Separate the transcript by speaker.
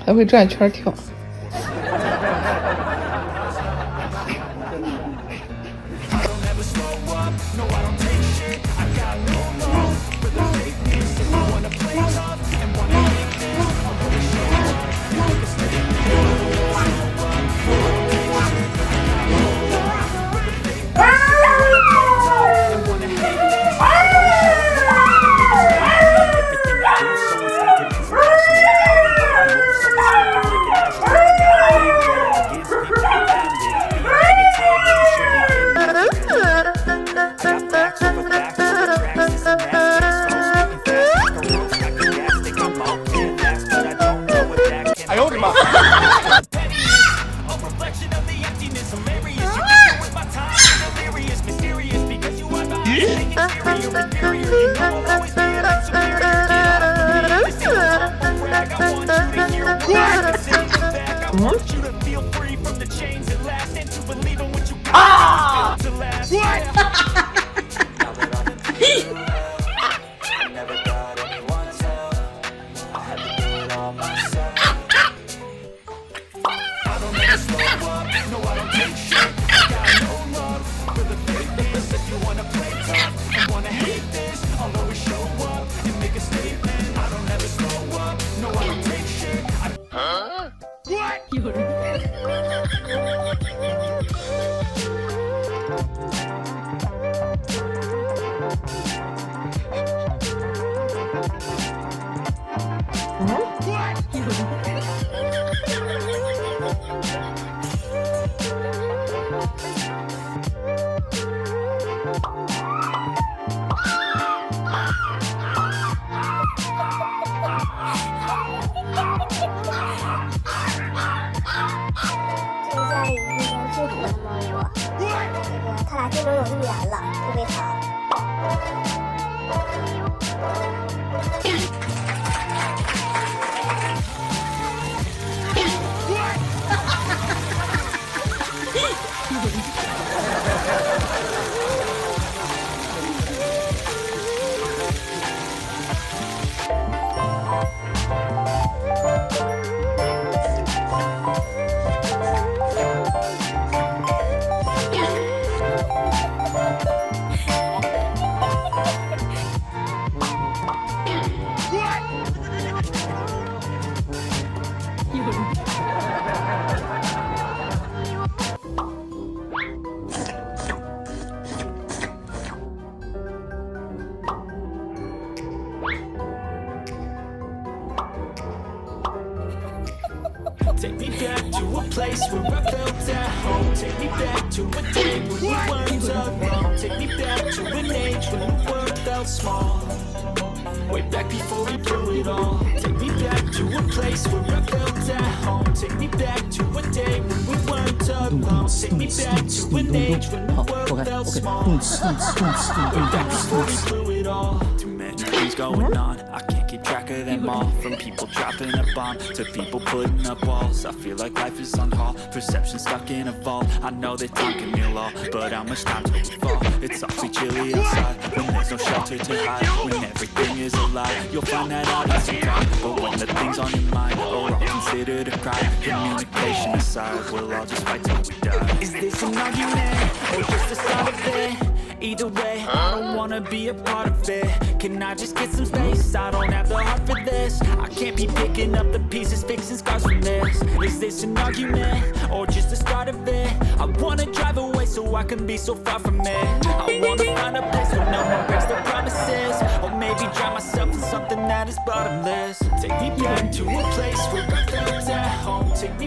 Speaker 1: 还会转圈跳。
Speaker 2: 哎呦我的妈！
Speaker 3: 他俩竞争有1年了，特别好。
Speaker 4: Take me back to a place where I felt at home. Take me back to a day when we weren't alone. Take me back to an age when the world felt small. Way back before we blew it all. Take me back to a place where I felt at home. Take me back to a day when we weren't alone. Take me back to an age when the world felt small. Way back before we blew it all. Too many things going on, I can't keep track of them all. From people dropping a bomb to people putting up walls. I feel like life is on hold, perception stuck in a vault. I know that time can heal all, but how much time till we fall? It's awfully chilly outside, when there's no shelter to hide. When everything is a lie, you'll find that out in some time. But when the things on your mind are all considered a crime, communication aside, we'll all just fight till we die. Is this an argument, or just the start of it? Either way, I don't wanna be a part of it. Can I just get some space? I don't have the heart for this. I can't be picking up the pieces, fixing scars from this. Is this an argument, or just the start of it? I wanna drive away so I can be so far from it. I wanna find a place where no one breaks their promises. Or maybe drown myself in something that is bottomless. Take me back to a place where I felt at home. Take me